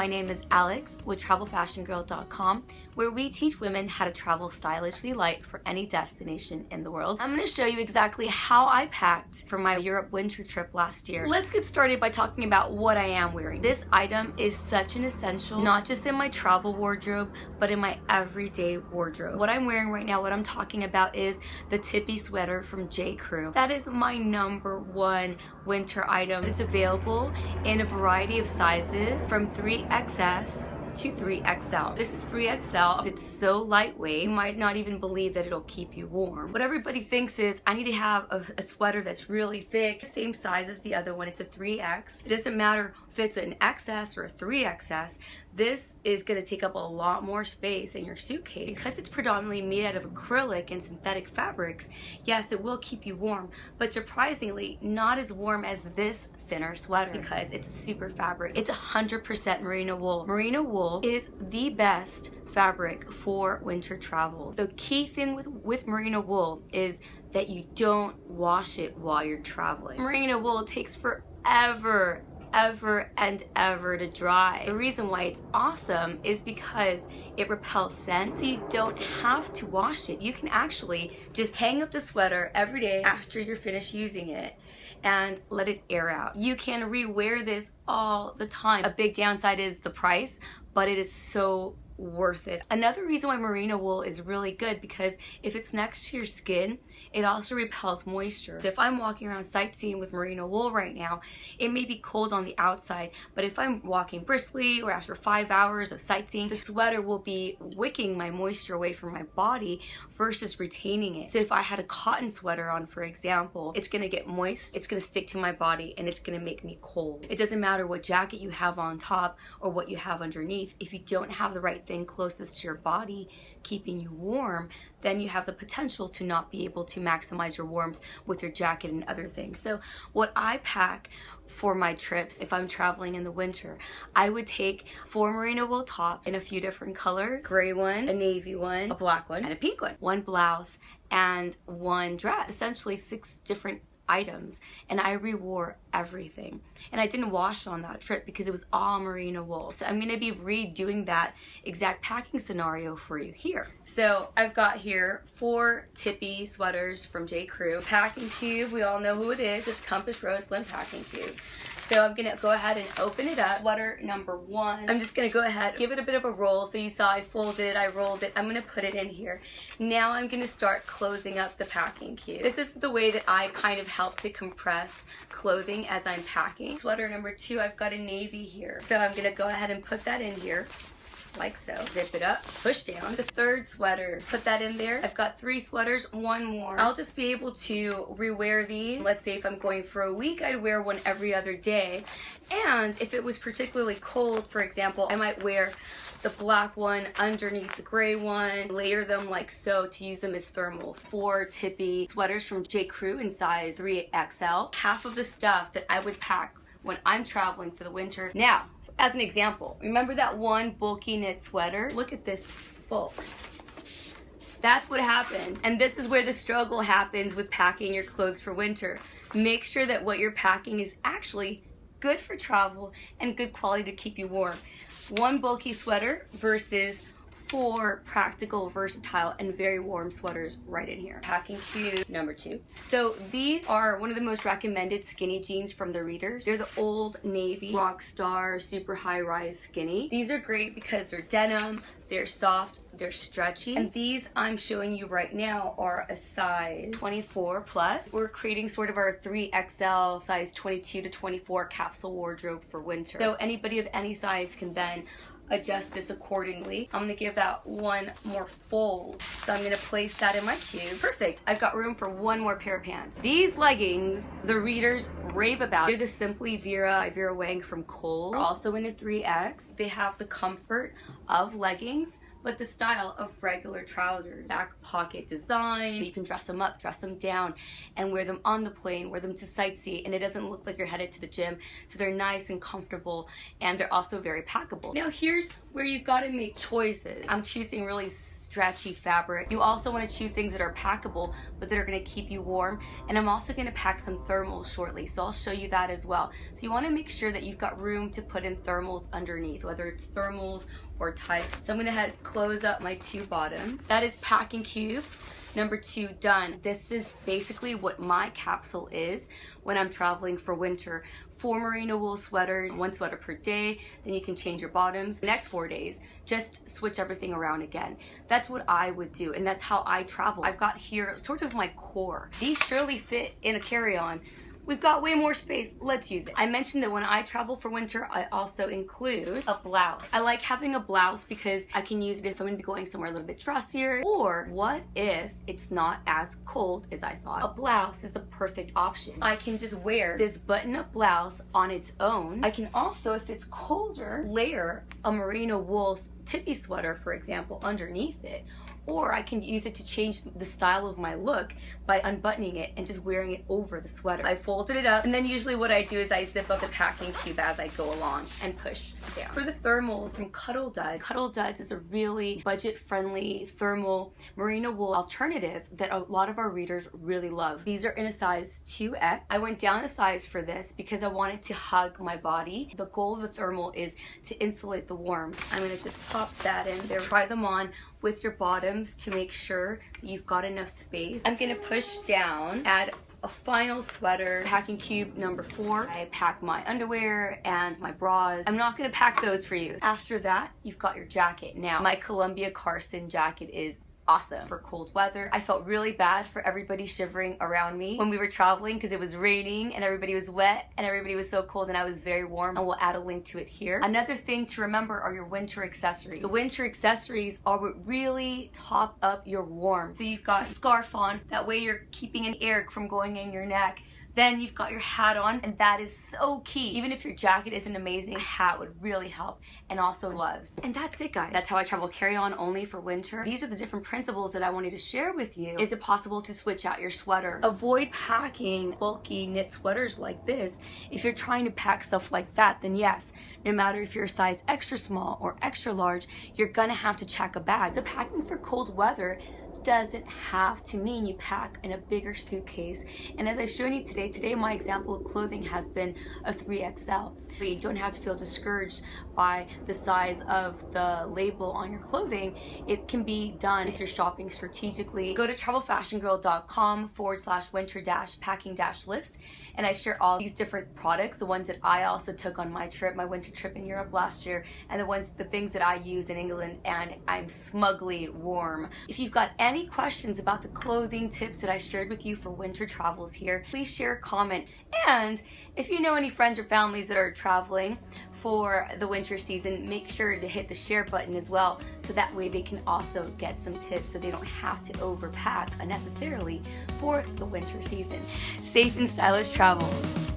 My name is Alex with TravelFashionGirl.com, where we teach women how to travel stylishly light for any destination in the world. I'm going to show you exactly how I packed for my Europe winter trip last year. Let's get started by talking about what I am wearing. This item is such an essential, not just in my travel wardrobe, but in my everyday wardrobe. What I'm wearing right now, what I'm talking about is the Tippy sweater from J. Crew. That is my #1 winter item. It's available in a variety of sizes from 3XS to 3XL. This is 3XL. It's so lightweight, you might not even believe that it'll keep you warm. What everybody thinks is, I need to have a sweater that's really thick, same size as the other one. It's a 3X. It doesn't matter if it's an XS or a 3XS. This is going to take up a lot more space in your suitcase. Because it's predominantly made out of acrylic and synthetic fabrics, yes, it will keep you warm, but surprisingly not as warm as this thinner sweater because it's a super fabric. It's 100% merino wool. Merino wool is the best fabric for winter travel. The key thing with merino wool is that you don't wash it while you're traveling. Merino wool takes forever and ever to dry. The reason why it's awesome is because it repels scent, so you don't have to wash it. You can actually just hang up the sweater every day after you're finished using it and let it air out. You can rewear this all the time. A big downside is the price, but it is so worth it. Another reason why merino wool is really good, because if it's next to your skin, it also repels moisture. So if I'm walking around sightseeing with merino wool right now, it may be cold on the outside, but if I'm walking briskly or after 5 hours of sightseeing, the sweater will be wicking my moisture away from my body versus retaining it. So if I had a cotton sweater on, for example, it's gonna get moist, it's gonna stick to my body, and it's gonna make me cold. It doesn't matter what jacket you have on top or what you have underneath. If you don't have the right thing closest to your body keeping you warm, then you have the potential to not be able to maximize your warmth with your jacket and other things. So what I pack for my trips, if I'm traveling in the winter, I would take 4 merino wool tops in a few different colors: gray one, a navy one, a black one, and a pink one. 1 blouse and 1 dress. Essentially 6 different items, and I rewore everything, and I didn't wash on that trip because it was all merino wool. So I'm going to be redoing that exact packing scenario for you here. So I've got here 4 Tippy sweaters from J. Crew. Packing cube, we all know who it is. It's Compass Rose Slim Packing Cube. So I'm gonna go ahead and open it up. Sweater #1. I'm just gonna go ahead, give it a bit of a roll. So you saw I folded it, I rolled it. I'm gonna put it in here. Now I'm gonna start closing up the packing cube. This is the way that I kind of help to compress clothing as I'm packing. Sweater #2, I've got a navy here. So I'm gonna go ahead and put that in here, like so. Zip it up, push down. The 3rd sweater, put that in there. I've got 3 sweaters, 1 more. I'll just be able to rewear these. Let's say if I'm going for a week, I'd wear one every other day. And if it was particularly cold, for example, I might wear the black one underneath the gray one, layer them like so to use them as thermals. 4 Tippy sweaters from J. Crew in size 3XL. Half of the stuff that I would pack when I'm traveling for the winter. Now, as an example, remember that one bulky knit sweater? Look at this bulk. That's what happens. And this is where the struggle happens with packing your clothes for winter. Make sure that what you're packing is actually good for travel and good quality to keep you warm. 1 bulky sweater versus 4 practical, versatile, and very warm sweaters right in here. Packing cube #2. So these are one of the most recommended skinny jeans from the readers. They're the Old Navy Rockstar Super High Rise Skinny. These are great because they're denim, they're soft, they're stretchy, and these I'm showing you right now are a size 24 plus. We're creating sort of our 3XL size 22 to 24 capsule wardrobe for winter. So anybody of any size can then adjust this accordingly. I'm gonna give that 1 more fold. So I'm gonna place that in my cube. Perfect. I've got room for 1 more pair of pants. These leggings, the readers rave about. They're the Simply Vera Wang from Kohl's. Also in a 3X. They have the comfort of leggings, but the style of regular trousers. Back pocket design. You can dress them up, dress them down, and wear them on the plane, wear them to sightsee, and it doesn't look like you're headed to the gym. So they're nice and comfortable, and they're also very packable. Now here's where you've got to make choices. I'm choosing really stretchy fabric. You also want to choose things that are packable, but that are going to keep you warm. And I'm also going to pack some thermals shortly, so I'll show you that as well. So you want to make sure that you've got room to put in thermals underneath, whether it's thermals or tights. So I'm going to close up my 2 bottoms. That is packing cube number 2 done. This is basically what my capsule is when I'm traveling for winter. 4 merino wool sweaters, 1 sweater per day, then you can change your bottoms. The next 4 days, just switch everything around again. That's what I would do, and that's how I travel. I've got here sort of my core. These surely fit in a carry-on. We've got way more space, let's use it. I mentioned that when I travel for winter, I also include a blouse. I like having a blouse because I can use it if I'm gonna be going somewhere a little bit dressier, or what if it's not as cold as I thought? A blouse is the perfect option. I can just wear this button-up blouse on its own. I can also, if it's colder, layer a merino wool tippy sweater, for example, underneath it. Or I can use it to change the style of my look by unbuttoning it and just wearing it over the sweater. I folded it up, and then usually what I do is I zip up the packing cube as I go along and push down. For the thermals from Cuddle Duds is a really budget-friendly thermal merino wool alternative that a lot of our readers really love. These are in a size 2X. I went down a size for this because I wanted to hug my body. The goal of the thermal is to insulate the warmth. I'm gonna just pop that in there. Try them on with your bottoms to make sure that you've got enough space. I'm gonna push down, add a final sweater, packing cube number 4. I pack my underwear and my bras. I'm not gonna pack those for you. After that, you've got your jacket. Now, my Columbia Carson jacket is awesome for cold weather. I felt really bad for everybody shivering around me when we were traveling because it was raining and everybody was wet and everybody was so cold, and I was very warm, and we'll add a link to it here. Another thing to remember are your winter accessories. The winter accessories are what really top up your warmth. So you've got a scarf on, that way you're keeping an air from going in your neck. Then you've got your hat on, and that is so key. Even if your jacket isn't amazing, a hat would really help, and also gloves. And that's it, guys. That's how I travel carry-on only for winter. These are the different principles that I wanted to share with you. Is it possible to switch out your sweater? Avoid packing bulky knit sweaters like this. If you're trying to pack stuff like that, then yes, no matter if you're a size extra small or extra large, you're gonna have to check a bag. So packing for cold weather doesn't have to mean you pack in a bigger suitcase. And as I've shown you today my example of clothing has been a 3XL. But you don't have to feel discouraged by the size of the label on your clothing. It can be done if you're shopping strategically. Go to travelfashioнгirl.com/winter-packing-list, and I share all these different products, the ones that I also took on my trip, my winter trip in Europe last year, and the things that I use in England, and I'm smugly warm. If you've got any questions about the clothing tips that I shared with you for winter travels here, please share a comment. And if you know any friends or families that are traveling for the winter season, make sure to hit the share button as well, so that way they can also get some tips so they don't have to overpack unnecessarily for the winter season. Safe and stylish travels.